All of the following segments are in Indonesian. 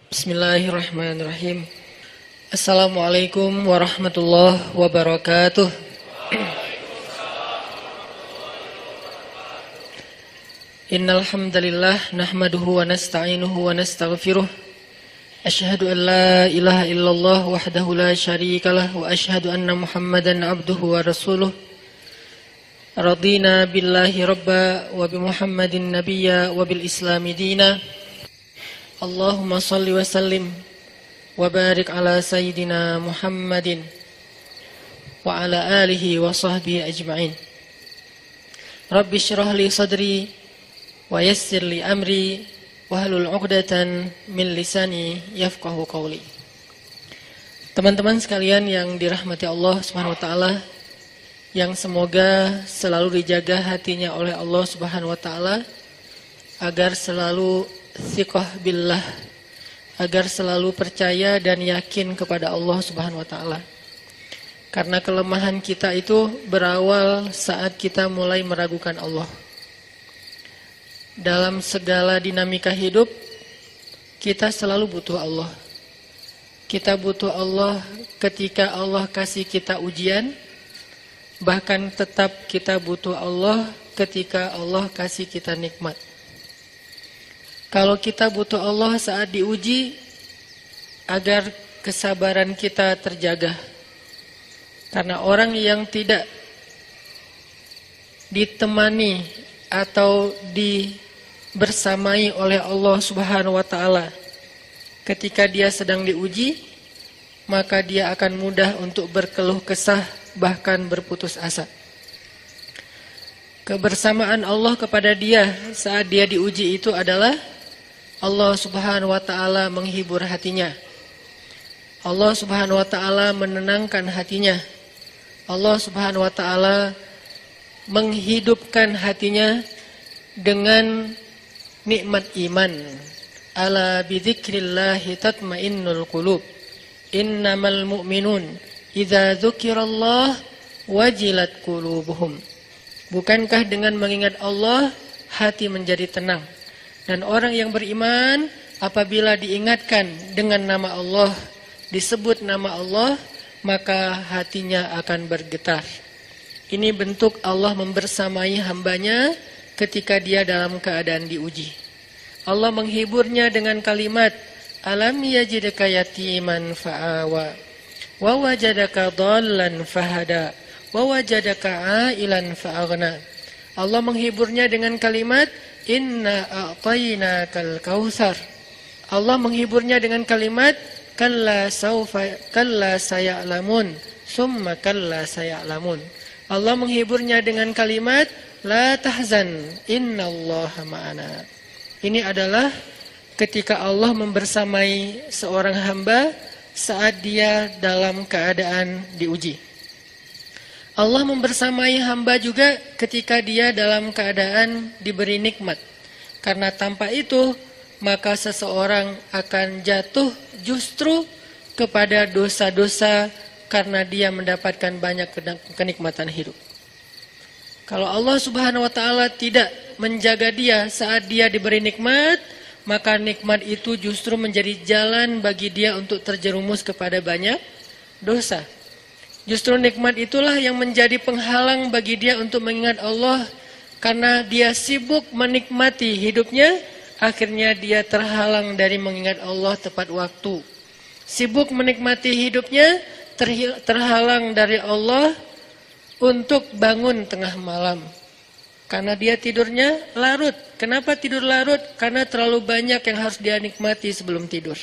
Bismillahirrahmanirrahim. Assalamualaikum warahmatullahi wabarakatuh. Innal hamdalillah nahmaduhu wa nasta'inuhu wa nastaghfiruh. Asyhadu an la ilaha illallah wahdahu la syarikalah wa asyhadu anna Muhammadan abduhu wa rasuluh. Radina billahi rabba wa bi Muhammadin nabiyya wa bil islami dina. Allahumma salli wa sallim wa barik ala sayyidina Muhammadin wa ala alihi wa sahbihi ajma'in. Rabbi syrah li sadri wa yassir li amri wahlul 'uqdatan min lisani yafqahu qawli. Teman-teman sekalian yang dirahmati Allah Subhanahu wa taala, yang semoga selalu dijaga hatinya oleh Allah Subhanahu wa taala agar selalu thiqah billah, agar selalu percaya dan yakin kepada Allah Subhanahu wa taala. Karena kelemahan kita itu berawal saat kita mulai meragukan Allah. Dalam segala dinamika hidup, kita selalu butuh Allah. Kita butuh Allah ketika Allah kasih kita ujian, bahkan tetap kita butuh Allah ketika Allah kasih kita nikmat. Kalau kita butuh Allah saat diuji, agar kesabaran kita terjaga. Karena orang yang tidak ditemani atau dibersamai oleh Allah Subhanahu wa taala ketika dia sedang diuji, maka dia akan mudah untuk berkeluh kesah, bahkan berputus asa. Kebersamaan Allah kepada dia saat dia diuji itu adalah Allah Subhanahu wa taala menghibur hatinya. Allah Subhanahu wa taala menenangkan hatinya. Allah Subhanahu wa taala menghidupkan hatinya dengan nikmat iman. Ala bidzikrillahi tatmainnul qulub. Innamal mu'minun idza dzukirallah wajilat qulubuhum. Bukankah dengan mengingat Allah hati menjadi tenang? Dan orang yang beriman apabila diingatkan dengan nama Allah, disebut nama Allah, maka hatinya akan bergetar. Ini bentuk Allah membersamai hambanya ketika dia dalam keadaan diuji. Allah menghiburnya dengan kalimat, Alam yajidka yatiman fa'awa, wa wajadaka dhallan fahada, wa wajadaka ailan fa'aghna. Allah menghiburnya dengan kalimat, Inna a'tainakal kautsar. Allah menghiburnya dengan kalimat, Kalla saya'lamun, summa kalla saya'lamun. Allah menghiburnya dengan kalimat, La tahzan, innallaha ma'ana. Ini adalah ketika Allah membersamai seorang hamba saat dia dalam keadaan diuji. Allah membersamai hamba juga ketika dia dalam keadaan diberi nikmat. Karena tanpa itu, maka seseorang akan jatuh justru kepada dosa-dosa karena dia mendapatkan banyak kenikmatan hidup. Kalau Allah Subhanahu wa taala tidak menjaga dia saat dia diberi nikmat, maka nikmat itu justru menjadi jalan bagi dia untuk terjerumus kepada banyak dosa. Justru nikmat itulah yang menjadi penghalang bagi dia untuk mengingat Allah. Karena dia sibuk menikmati hidupnya, akhirnya dia terhalang dari mengingat Allah tepat waktu. Sibuk menikmati hidupnya, terhalang dari Allah untuk bangun tengah malam. Karena dia tidurnya larut. Kenapa tidur larut? Karena terlalu banyak yang harus dia nikmati sebelum tidur.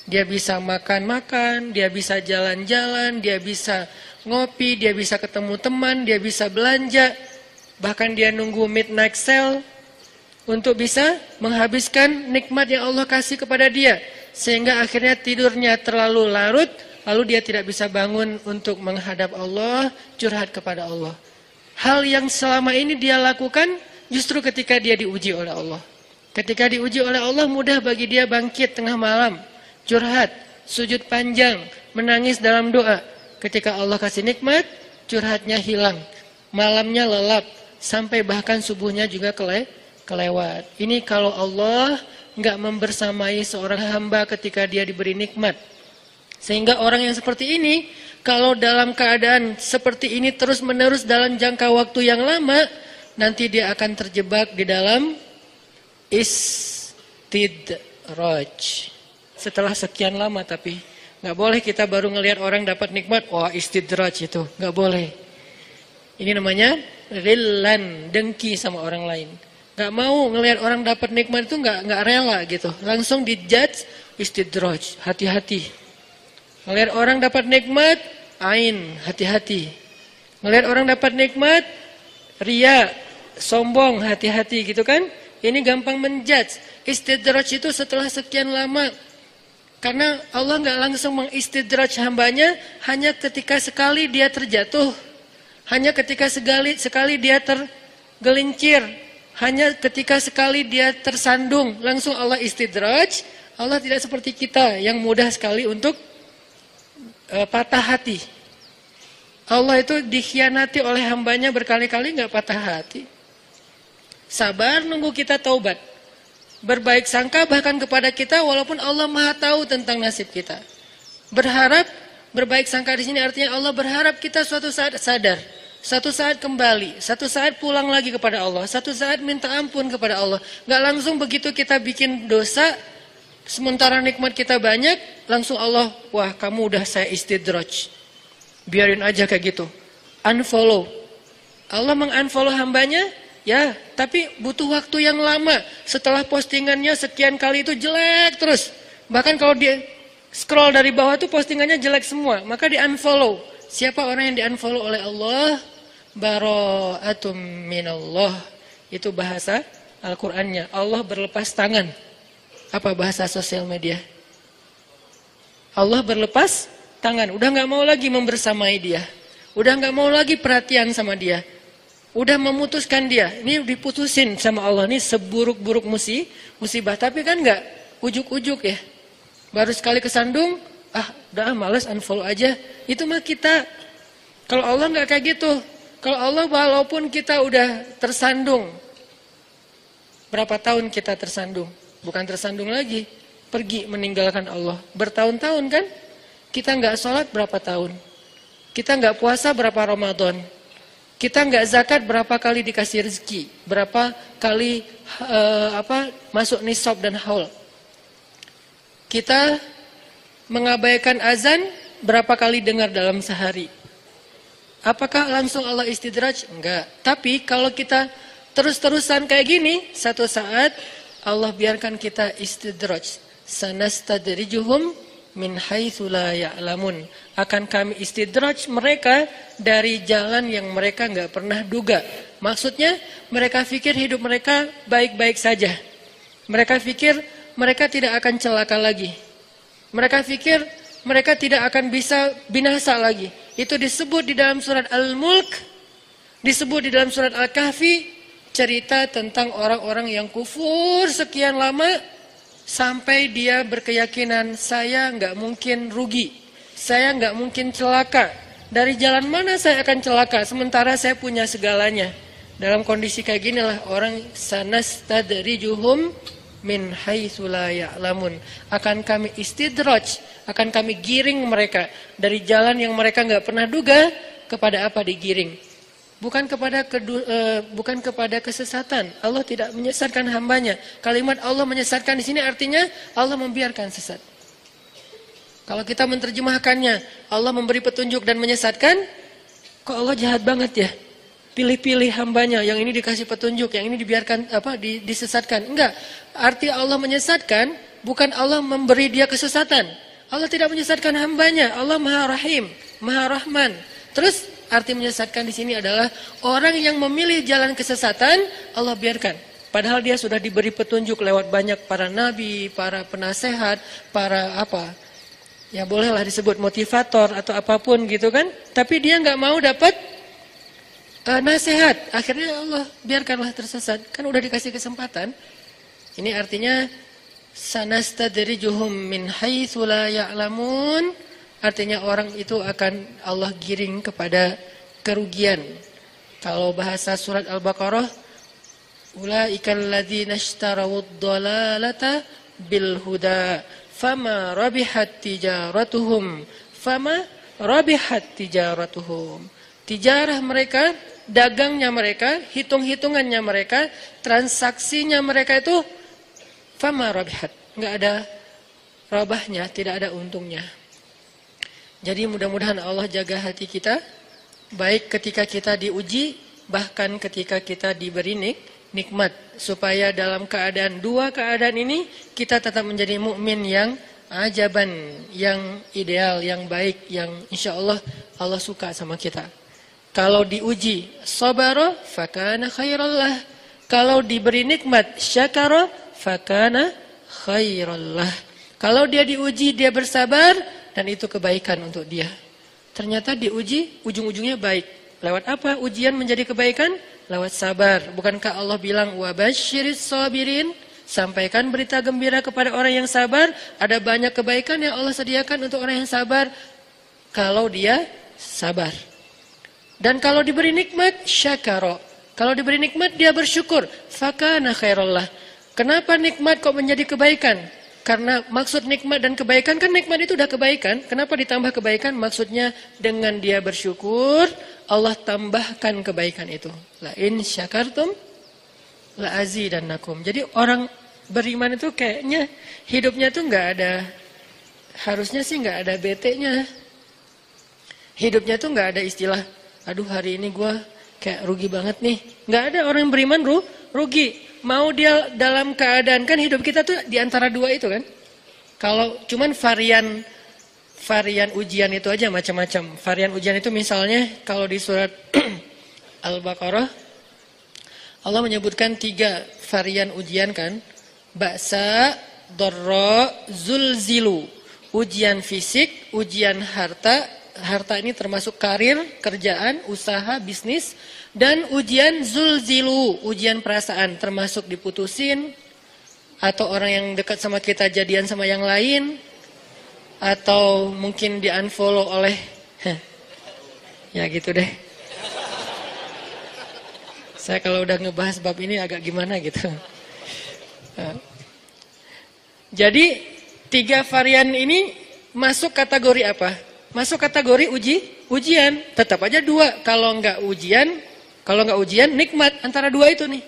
Dia bisa makan-makan, dia bisa jalan-jalan, dia bisa ngopi, dia bisa ketemu teman, dia bisa belanja. Bahkan dia nunggu midnight sale untuk bisa menghabiskan nikmat yang Allah kasih kepada dia. Sehingga akhirnya tidurnya terlalu larut, lalu dia tidak bisa bangun untuk menghadap Allah, curhat kepada Allah. Hal yang selama ini dia lakukan justru ketika dia diuji oleh Allah. Ketika diuji oleh Allah, mudah bagi dia bangkit tengah malam, curhat, sujud panjang, menangis dalam doa. Ketika Allah kasih nikmat, curhatnya hilang. Malamnya lelap, sampai bahkan subuhnya juga kelewat. Ini kalau Allah nggak membersamai seorang hamba ketika dia diberi nikmat. Sehingga orang yang seperti ini, kalau dalam keadaan seperti ini terus-menerus dalam jangka waktu yang lama, nanti dia akan terjebak di dalam istidraj. Setelah sekian lama, tapi nggak boleh kita baru ngelihat orang dapat nikmat, wah istidraj itu, nggak boleh. Ini namanya rillan, dengki sama orang lain. Nggak mau ngelihat orang dapat nikmat itu nggak rela gitu, langsung dijudge istidraj, hati-hati. Ngelihat orang dapat nikmat, ain, hati-hati. Ngelihat orang dapat nikmat, ria, sombong, hati-hati gitu kan. Ini gampang menjudge. Istidraj itu setelah sekian lama. Karena Allah nggak langsung mengistidraj hambanya hanya ketika sekali dia terjatuh. Hanya ketika sekali dia tergelincir. Hanya ketika sekali dia tersandung. Langsung Allah istidraj. Allah tidak seperti kita yang mudah sekali untuk patah hati. Allah itu dikhianati oleh hambanya berkali-kali nggak patah hati. Sabar nunggu kita taubat. Berbaik sangka bahkan kepada kita walaupun Allah Maha tahu tentang nasib kita. Berharap, berbaik sangka di sini artinya Allah berharap kita suatu saat sadar, suatu saat kembali, suatu saat pulang lagi kepada Allah, suatu saat minta ampun kepada Allah. Nggak langsung begitu kita bikin dosa. Sementara nikmat kita banyak, langsung Allah, wah kamu udah saya istidraj. Biarin aja kayak gitu. Unfollow. Allah mengunfollow hambanya, ya, tapi butuh waktu yang lama. Setelah postingannya sekian kali itu jelek terus. Bahkan kalau dia scroll dari bawah tuh postingannya jelek semua, maka di unfollow. Siapa orang yang di unfollow oleh Allah? Bara'atum minallah. Itu bahasa Al-Qur'annya. Allah berlepas tangan. Apa bahasa sosial media? Allah berlepas tangan, udah nggak mau lagi membersamai dia, udah nggak mau lagi perhatian sama dia, udah memutuskan dia. Ini diputusin sama Allah, ini seburuk-buruk musibah. Tapi kan nggak ujuk-ujuk ya, baru sekali kesandung, udah malas unfollow aja. Itu mah kita. Kalau Allah nggak kayak gitu. Kalau Allah walaupun kita udah tersandung, berapa tahun kita tersandung? Bukan tersandung lagi, pergi meninggalkan Allah. Bertahun-tahun kan? Kita nggak sholat berapa tahun? Kita nggak puasa berapa Ramadan? Kita nggak zakat berapa kali dikasih rezeki? Berapa kali masuk nisab dan haul? Kita mengabaikan azan berapa kali dengar dalam sehari? Apakah langsung Allah istidraj? Enggak. Tapi kalau kita terus-terusan kayak gini, satu saat Allah biarkan kita istidraj. Sanastadrijuhum min haitsu la ya'lamun. Akan kami istidraj mereka dari jalan yang mereka enggak pernah duga. Maksudnya mereka pikir hidup mereka baik-baik saja. Mereka pikir mereka tidak akan celaka lagi. Mereka pikir mereka tidak akan bisa binasa lagi. Itu disebut di dalam surat Al-Mulk, disebut di dalam surat Al-Kahfi. Cerita tentang orang-orang yang kufur sekian lama sampai dia berkeyakinan saya nggak mungkin rugi, saya nggak mungkin celaka. Dari jalan mana saya akan celaka sementara saya punya segalanya. Dalam kondisi kayak ginilah orang sanastadrijuhum min haitsu la ya'lamun. Akan kami istidraj, akan kami giring mereka dari jalan yang mereka nggak pernah duga. Kepada apa digiring? Bukan kepada kesesatan. Allah tidak menyesatkan hambanya. Kalimat Allah menyesatkan di sini artinya Allah membiarkan sesat. Kalau kita menerjemahkannya, Allah memberi petunjuk dan menyesatkan, kok Allah jahat banget ya? Pilih-pilih hambanya, yang ini dikasih petunjuk, yang ini dibiarkan disesatkan. Enggak. Arti Allah menyesatkan bukan Allah memberi dia kesesatan. Allah tidak menyesatkan hambanya. Allah Maha Rahim, Maha Rahman. Terus arti menyesatkan di sini adalah orang yang memilih jalan kesesatan, Allah biarkan. Padahal dia sudah diberi petunjuk lewat banyak para nabi, para penasehat, para ya bolehlah disebut motivator atau apapun gitu kan. Tapi dia nggak mau dapat nasihat. Akhirnya Allah biarkanlah tersesat. Kan udah dikasih kesempatan. Ini artinya sanastadrijuhum min haitsu la ya'lamun. Artinya orang itu akan Allah giring kepada kerugian. Kalau bahasa surat Al-Baqarah, Ulaikal ladzina ishtarawud dhalalata bil huda fama rabihat tijaratuhum tijarah mereka, dagangnya mereka, hitung-hitungannya mereka, transaksinya mereka itu fama rabihat, enggak ada rabahnya, tidak ada untungnya. Jadi mudah-mudahan Allah jaga hati kita, baik ketika kita diuji, bahkan ketika kita diberi nikmat, supaya dalam keadaan dua keadaan ini kita tetap menjadi mukmin yang ajaban, yang ideal, yang baik, yang insya Allah Allah suka sama kita. Kalau diuji sabara fakana khairallah, kalau diberi nikmat syakara fakana khairallah. Kalau dia diuji dia bersabar, dan itu kebaikan untuk dia. Ternyata diuji ujung-ujungnya baik. Lewat apa ujian menjadi kebaikan? Lewat sabar. Bukankah Allah bilang wabasyiris sabirin? Sampaikan berita gembira kepada orang yang sabar. Ada banyak kebaikan yang Allah sediakan untuk orang yang sabar kalau dia sabar. Dan kalau diberi nikmat syakara. Kalau diberi nikmat dia bersyukur. Fakana khairallah. Kenapa nikmat kok menjadi kebaikan? Karena maksud nikmat dan kebaikan kan nikmat itu udah kebaikan. Kenapa ditambah kebaikan? Maksudnya dengan dia bersyukur, Allah tambahkan kebaikan itu. La in syakartum la azidannakum. Jadi orang beriman itu kayaknya hidupnya tuh nggak ada, harusnya sih nggak ada bete-nya. Hidupnya tuh nggak ada istilah, aduh hari ini gue kayak rugi banget nih. Nggak ada orang yang beriman rugi. Mau dia dalam keadaan, kan hidup kita tuh di antara dua itu kan. Kalau cuman varian ujian itu aja macam-macam. Varian ujian itu misalnya kalau di surat Al-Baqarah Allah menyebutkan 3 varian ujian kan. Ba'sa, dharra, zulzilu. Ujian fisik, ujian harta. Harta ini termasuk karir, kerjaan, usaha, bisnis. Dan ujian zulzilu, ujian perasaan, termasuk diputusin, atau orang yang dekat sama kita jadian sama yang lain, atau mungkin di-unfollow oleh, ya gitu deh. Saya kalau udah ngebahas bab ini agak gimana gitu. Jadi 3 varian ini masuk kategori apa? Masuk kategori ujian, tetap aja 2. Kalau nggak ujian nikmat, antara 2 itu nih.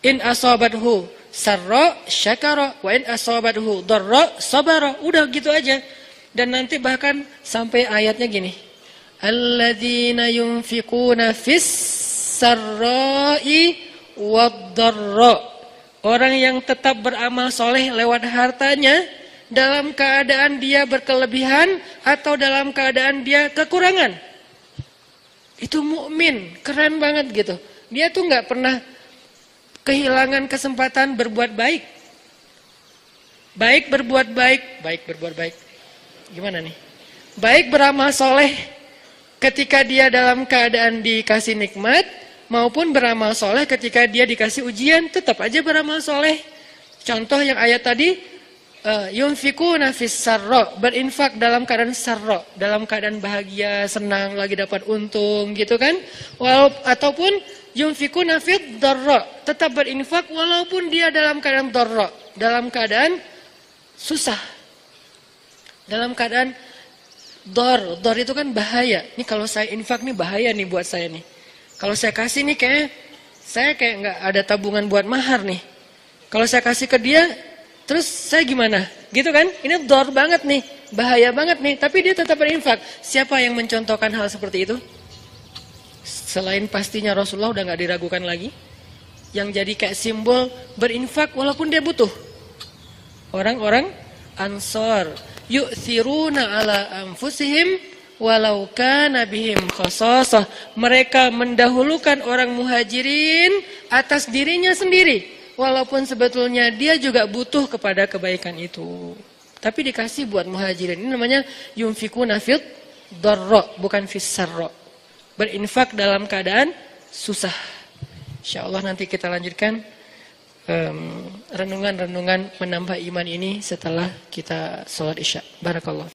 In asabathu sarra syakara wa in asabathu dharra sabara. Udah gitu aja. Dan nanti bahkan sampai ayatnya gini. Alladzina yunfiquna fis sarra'i wad dharra. Orang yang tetap beramal soleh lewat hartanya dalam keadaan dia berkelebihan atau dalam keadaan dia kekurangan. Itu mukmin, keren banget gitu. Dia tuh nggak pernah kehilangan kesempatan berbuat baik. Baik berbuat baik. Gimana nih? Baik beramal soleh ketika dia dalam keadaan dikasih nikmat, maupun beramal soleh ketika dia dikasih ujian, tetap aja beramal soleh. Contoh yang ayat tadi, yunfikuna fis sarra, berinfak dalam keadaan sarra, dalam keadaan bahagia, senang, lagi dapat untung gitu kan. Ataupun yunfikuna fid dharra, tetap berinfak walaupun dia dalam keadaan dharra, dalam keadaan susah. Dalam keadaan dhar itu kan bahaya. Ini kalau saya infak nih bahaya nih buat saya nih. Kalau saya kasih nih saya kayak nggak ada tabungan buat mahar nih. Kalau saya kasih ke dia, terus saya gimana? Gitu kan? Ini dhar banget nih, bahaya banget nih. Tapi dia tetap berinfak. Siapa yang mencontohkan hal seperti itu? Selain pastinya Rasulullah udah nggak diragukan lagi. Yang jadi kayak simbol berinfak walaupun dia butuh. Orang-orang Ansor, yu'thiruna ala anfusihim walau kana bihim khasasah. Mereka mendahulukan orang muhajirin atas dirinya sendiri, walaupun sebetulnya dia juga butuh kepada kebaikan itu. Tapi dikasih buat muhajirin. Ini namanya yunfikuna fid dharra, bukan fis sarra. Berinfak dalam keadaan susah. Insyaallah nanti kita lanjutkan renungan-renungan menambah iman ini setelah kita sholat isya. Barakallahu fiik.